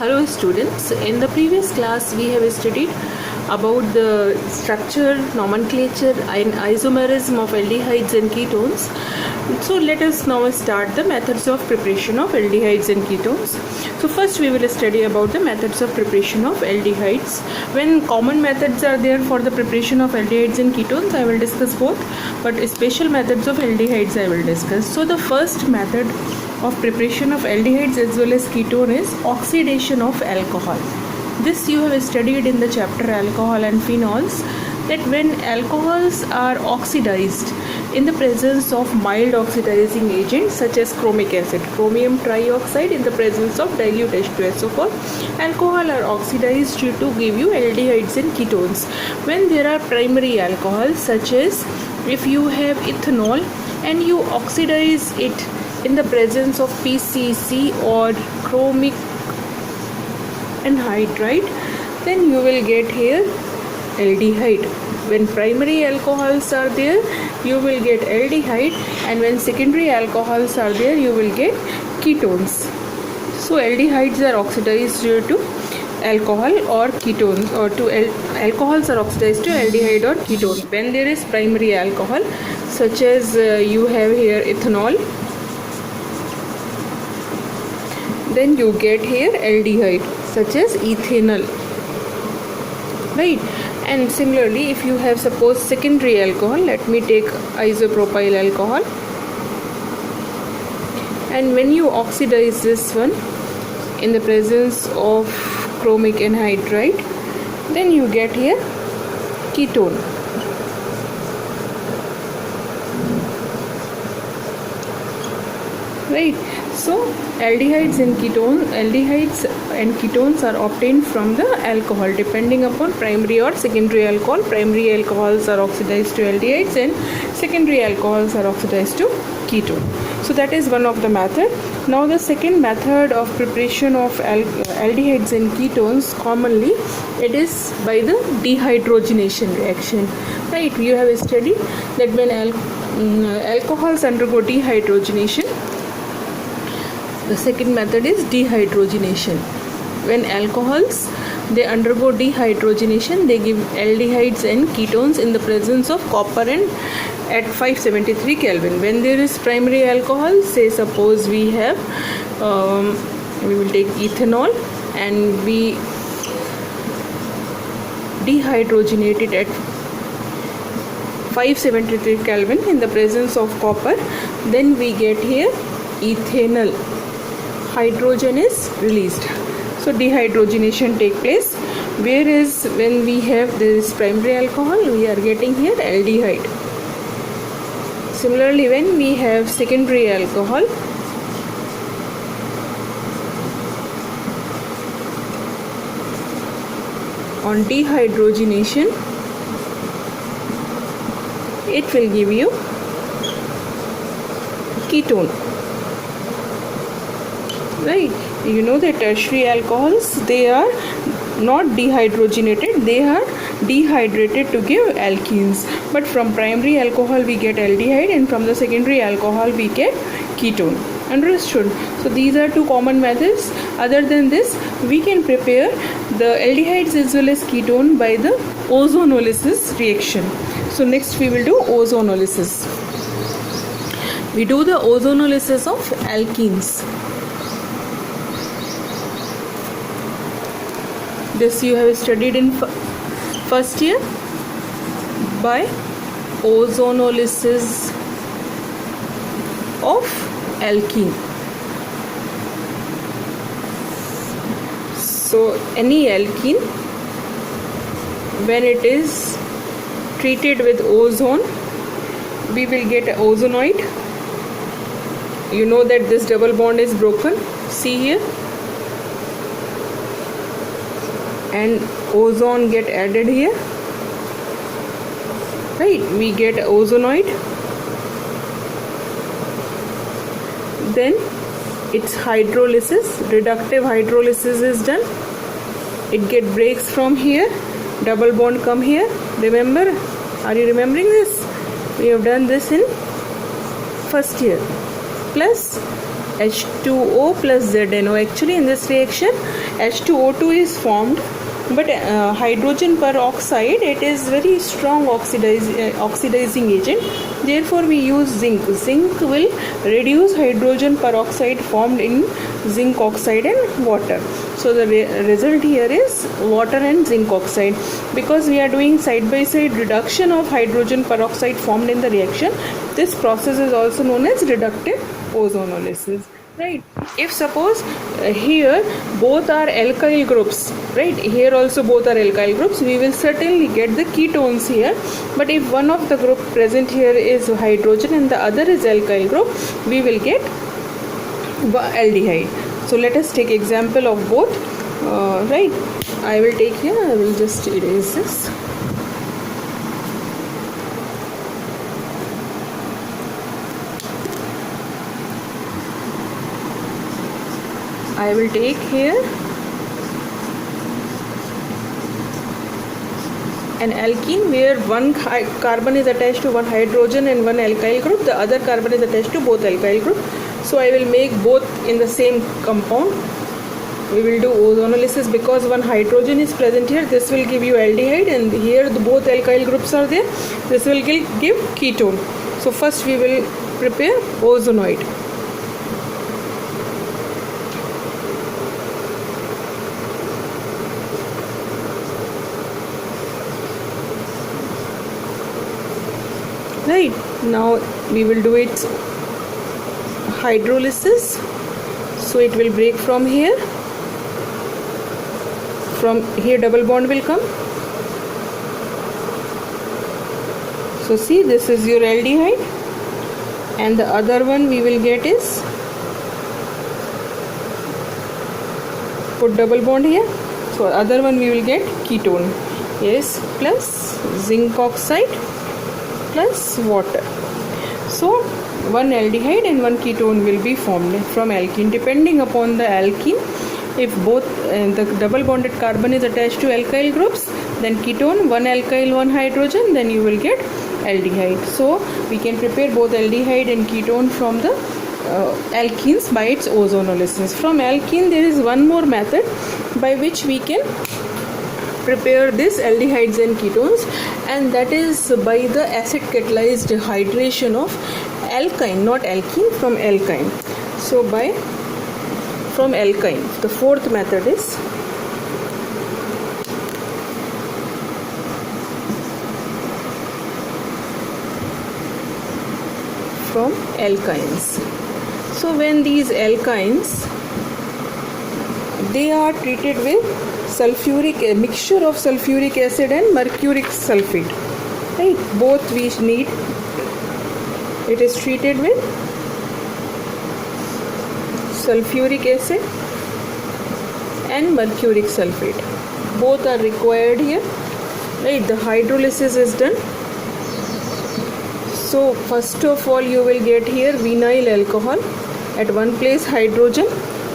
Hello students, in the previous class we have studied about the structure, nomenclature and isomerism of aldehydes and ketones. So let us now start the methods of preparation of aldehydes and ketones. So first we will study about the methods of preparation of aldehydes. When common methods are there for the preparation of aldehydes and ketones, I will discuss both, but special methods of aldehydes I will discuss. So the first method of preparation of aldehydes as well as ketone is oxidation of alcohol. This you have studied in the chapter alcohol and phenols, that when alcohols are oxidized in the presence of mild oxidizing agents such as chromic acid, chromium trioxide in the presence of dilute H2SO4, alcohol are oxidized to give you aldehydes and ketones. When there are primary alcohols, such as if you have ethanol and you oxidize it in the presence of PCC or chromic anhydride, then you will get here aldehyde. When primary alcohols are there, you will get aldehyde, and when secondary alcohols are there, you will get ketones. So aldehydes are oxidized to alcohol or ketones, or to alcohols are oxidized to aldehyde or ketone when there is primary alcohol, such as you have here ethanol. Then you get here aldehyde such as ethanol, right? And similarly, if you have suppose secondary alcohol, let me take isopropyl alcohol, and when you oxidize this one in the presence of chromic anhydride, then you get here ketone, right? So aldehydes and ketones are obtained from the alcohol depending upon primary or secondary alcohol. Primary alcohols are oxidized to aldehydes and secondary alcohols are oxidized to ketone. So that is one of the method. Now the second method of preparation of aldehydes and ketones, commonly it is by the dehydrogenation reaction, right? You have studied that when alcohols undergo dehydrogenation, the second method is dehydrogenation. When alcohols they undergo dehydrogenation, they give aldehydes and ketones in the presence of copper and at 573 Kelvin. When there is primary alcohol, say suppose we have we will take ethanol and we dehydrogenate it at 573 Kelvin in the presence of copper, then we get here ethanol. Hydrogen is released, so dehydrogenation take place. Whereas when we have this primary alcohol, we are getting here aldehyde. Similarly, when we have secondary alcohol, on dehydrogenation, it will give you ketone, right? You know that tertiary alcohols, they are not dehydrogenated, they are dehydrated to give alkenes, but from primary alcohol we get aldehyde and from the secondary alcohol we get ketone. Understood? So these are two common methods. Other than this, we can prepare the aldehydes as well as ketone by the ozonolysis reaction. So next we will do ozonolysis. We do the ozonolysis of alkenes. This you have studied in first year by ozonolysis of alkene. So any alkene, when it is treated with ozone, we will get an ozonoid. You know that this double bond is broken, see here, and ozone get added here, right? We get ozonoid. Then its hydrolysis, reductive hydrolysis is done. It get breaks from here, double bond come here. Remember, are you remembering this? We have done this in first year. Plus H2O plus ZNO. Actually in this reaction H2O2 is formed, but hydrogen peroxide, it is very strong oxidizing agent. Therefore we use zinc. Zinc will reduce hydrogen peroxide formed in zinc oxide and water. So the result here is water and zinc oxide. Because we are doing side by side reduction of hydrogen peroxide formed in the reaction, this process is also known as reductive ozonolysis. Right. If suppose here both are alkyl groups, right, here also both are alkyl groups, we will certainly get the ketones here. But if one of the group present here is hydrogen and the other is alkyl group, we will get aldehyde. So let us take example of both. Right, I will take here, I will just erase this. I will take here an alkene where one carbon is attached to one hydrogen and one alkyl group, the other carbon is attached to both alkyl group. So I will make both in the same compound. We will do ozonolysis because one hydrogen is present here. This will give you aldehyde, and here both alkyl groups are there. This will give ketone. So first we will prepare ozonoid. Right, now we will do it hydrolysis. So it will break from here double bond will come. So see, this is your aldehyde, and the other one we will get is, put double bond here, so other one we will get ketone, yes, plus zinc oxide plus water. So one aldehyde and one ketone will be formed from alkene. Depending upon the alkene, if both the double bonded carbon is attached to alkyl groups, then ketone, one alkyl, one hydrogen, then you will get aldehyde. So we can prepare both aldehyde and ketone from the alkenes by its ozonolysis. From alkene there is one more method by which we can prepare this aldehydes and ketones, and that is by the acid catalyzed hydration of alkyne, not alkene, from alkyne. So from alkyne, the fourth method is from alkynes. So when these alkynes, they are treated with a mixture of sulfuric acid and mercuric sulfate, right, both we need. It is treated with sulfuric acid and mercuric sulfate, both are required here, right. The hydrolysis is done. So first of all you will get here vinyl alcohol, at one place hydrogen,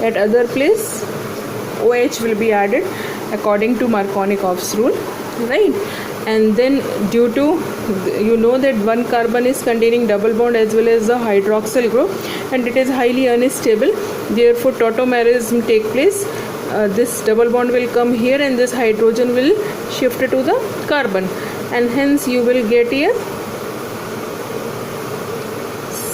at other place OH will be added according to Markovnikov's rule, right. And then due to, you know that one carbon is containing double bond as well as the hydroxyl group, and it is highly unstable, therefore tautomerism take place. This double bond will come here and this hydrogen will shift to the carbon, and hence you will get here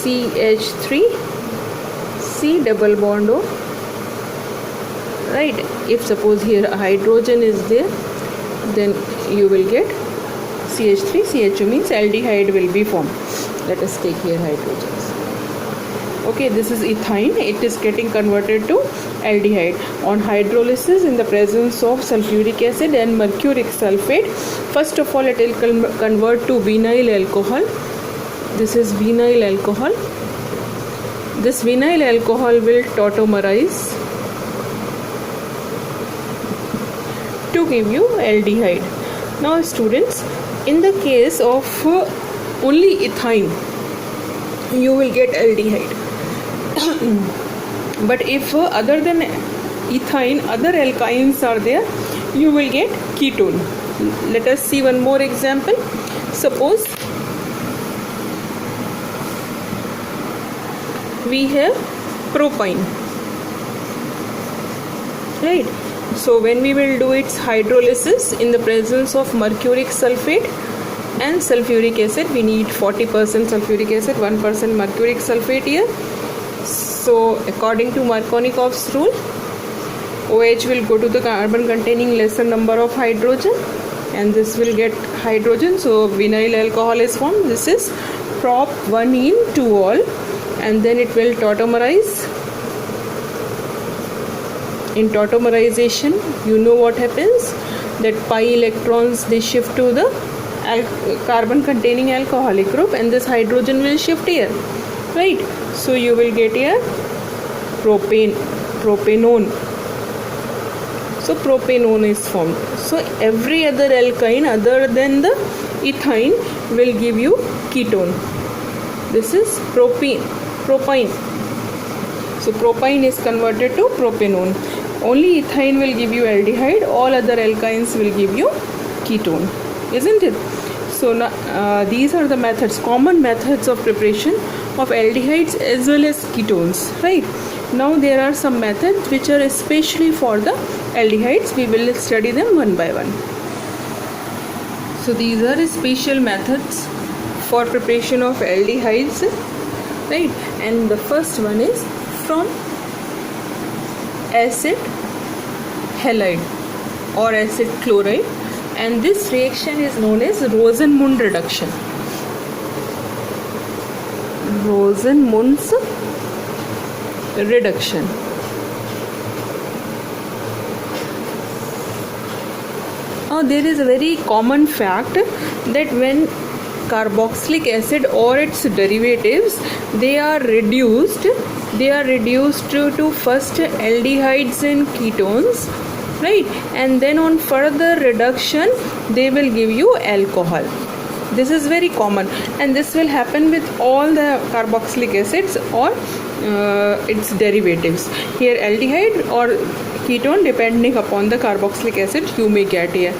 CH3 C double bond O, right. If suppose here hydrogen is there, then you will get CH3 CHO, means aldehyde will be formed. Let us take here hydrogens. Okay, this is ethyne, it is getting converted to aldehyde on hydrolysis in the presence of sulfuric acid and mercuric sulfate. First of all it will convert to vinyl alcohol. This is vinyl alcohol. This vinyl alcohol will tautomerize to give you aldehyde. Now students, in the case of only ethyne, you will get aldehyde. But if other than ethyne, other alkynes are there, you will get ketone. Let us see one more example. Suppose we have propine, right? So when we will do its hydrolysis in the presence of mercuric sulfate and sulfuric acid, we need 40% sulfuric acid, 1% mercuric sulfate here. So according to Markovnikov's rule, OH will go to the carbon containing lesser number of hydrogen, and this will get hydrogen, so vinyl alcohol is formed. This is prop 1-ene 2-ol, and then it will tautomerize. In tautomerization, you know what happens, that pi electrons, they shift to the carbon containing alcoholic group, and this hydrogen will shift here, right? So you will get here propanone. So propanone is formed. So every other alkyne other than the ethyne will give you ketone. This is propine. So propine is converted to propanone. Only ethyne will give you aldehyde. All other alkynes will give you ketone, isn't it? So these are the methods, common methods of preparation of aldehydes as well as ketones, right? Now there are some methods which are especially for the aldehydes. We will study them one by one. So these are special methods for preparation of aldehydes, right? And the first one is from acid halide or acid chloride, and this reaction is known as Rosenmund reduction. Rosenmund's reduction. Now there is a very common fact that when carboxylic acid or its derivatives, they are reduced to first aldehydes and ketones, right? And then on further reduction they will give you alcohol. This is very common, and this will happen with all the carboxylic acids or its derivatives. Here aldehyde or ketone, depending upon the carboxylic acid you may get here,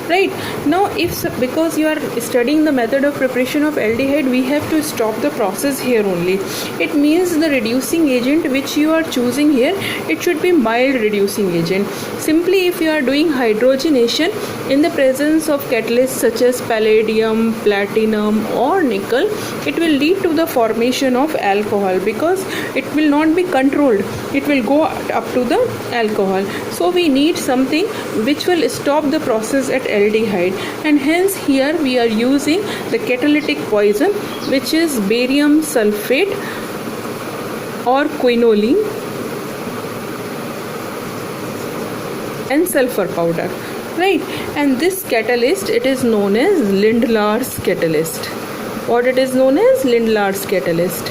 right? Now because you are studying the method of preparation of aldehyde, we have to stop the process here only. It means the reducing agent which you are choosing here, it should be mild reducing agent. Simply if you are doing hydrogenation in the presence of catalysts such as palladium, platinum or nickel, it will lead to the formation of alcohol, because it will not be controlled, it will go up to the alcohol. So we need something which will stop the process at aldehyde, and hence here we are using the catalytic poison, which is barium sulfate or quinoline and sulfur powder, right? And this catalyst, it is known as Lindlar's catalyst. What it is known as? Lindlar's catalyst,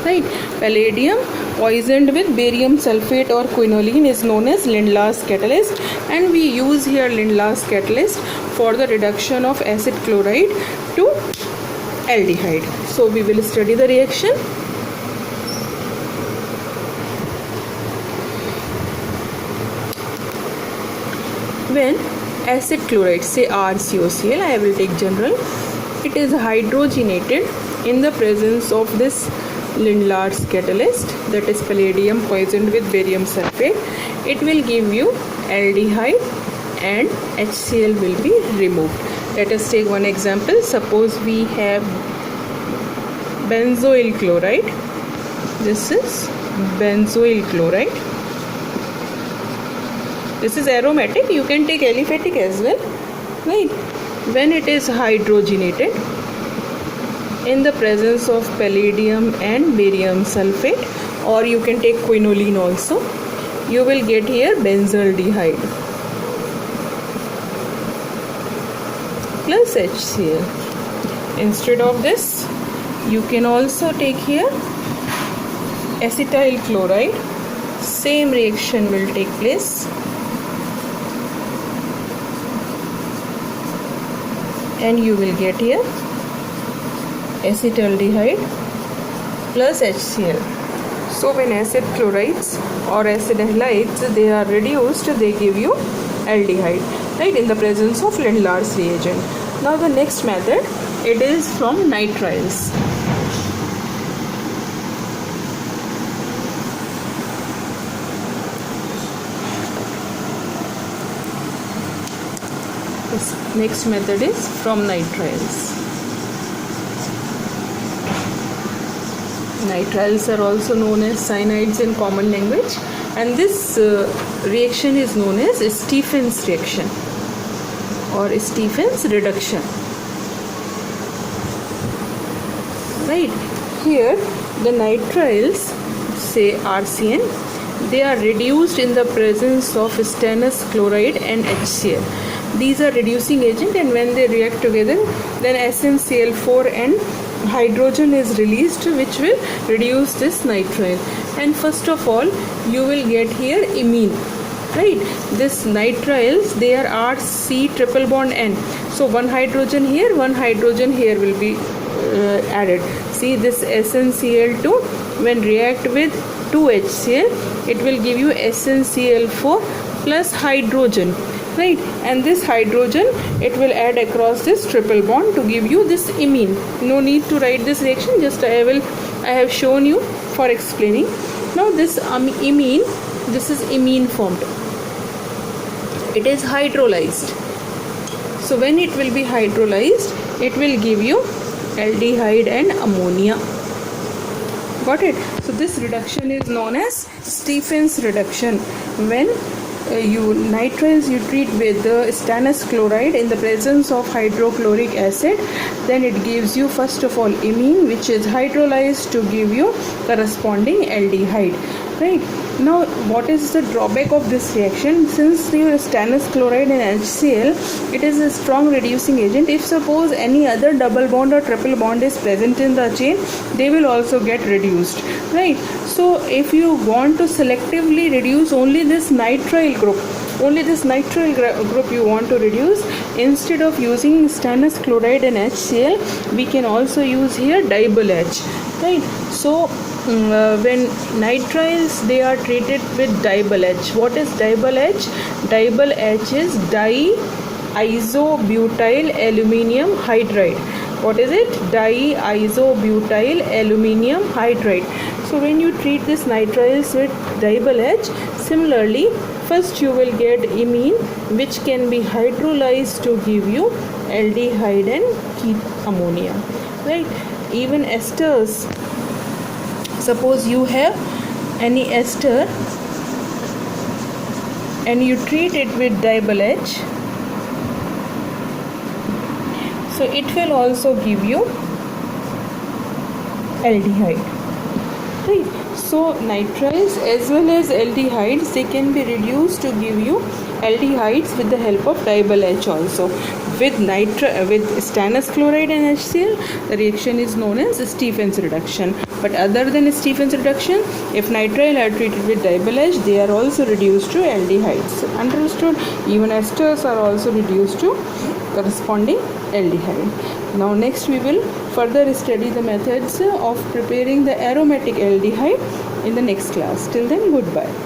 right? Palladium poisoned with barium sulfate or quinoline is known as Lindlar's catalyst, and we use here Lindlar's catalyst for the reduction of acid chloride to aldehyde. So we will study the reaction. When acid chloride, say RCOCl, I will take general, it is hydrogenated in the presence of this Lindlar's catalyst, that is palladium poisoned with barium sulfate, it will give you aldehyde and HCl will be removed. Let us take one example. Suppose we have benzoyl chloride. This is benzoyl chloride. This is aromatic. You can take aliphatic as well, right? When it is hydrogenated in the presence of palladium and barium sulfate, or you can take quinoline also, you will get here benzaldehyde plus HCl. Instead of this, you can also take here acetyl chloride. Same reaction will take place, and you will get here acetaldehyde plus HCl. So when acid chlorides or acid halides, they are reduced, they give you aldehyde, right, in the presence of Lindlar's reagent. Now the next method, it is from nitriles. This next method is from nitriles. Nitriles are also known as cyanides in common language, and this reaction is known as Stephen's reaction or Stephen's reduction. Right, here the nitriles, say RCN, they are reduced in the presence of stannous chloride and HCl. These are reducing agent, and when they react together, then SnCl4 and hydrogen is released, which will reduce this nitrile. And first of all, you will get here imine. Right, this nitriles, they are RC triple bond N. So one hydrogen here, one hydrogen here will be added. See, this SnCl2 when react with 2HCl, it will give you SnCl4 plus hydrogen. Right, and this hydrogen, it will add across this triple bond to give you this imine. No need to write this reaction, just I have shown you for explaining. Now this imine, this is imine formed. It is hydrolyzed. So when it will be hydrolyzed, it will give you aldehyde and ammonia. Got it? So this reduction is known as Stephen's reduction. When nitriles you treat with the stannous chloride in the presence of hydrochloric acid, then it gives you first of all imine, which is hydrolyzed to give you corresponding aldehyde. Right, now what is the drawback of this reaction? Since your stannous chloride and HCl, it is a strong reducing agent. If suppose any other double bond or triple bond is present in the chain, they will also get reduced. Right, so if you want to selectively reduce only this nitrile group, group you want to reduce, instead of using stannous chloride and HCl, we can also use here dibyl H. Right, so when nitriles, they are treated with dibyl H. What is dibyl H? Dibyl H is diisobutyl aluminium hydride. What is it? Diisobutyl aluminium hydride. So when you treat this nitriles with dibyl H, similarly, first you will get imine, which can be hydrolyzed to give you aldehyde and ammonia. Right, even esters. Suppose you have any ester and you treat it with dibyl H, so it will also give you aldehyde. Right, so nitriles as well as aldehydes, they can be reduced to give you aldehydes with the help of dibyl H also. With stannous chloride and HCl, the reaction is known as Stephen's reduction. But other than Stephen's reduction, if nitrile are treated with dibyl H, they are also reduced to aldehydes. Understood? Even esters are also reduced to corresponding aldehyde. Now next we will further study the methods of preparing the aromatic aldehyde in the next class. Till then, goodbye.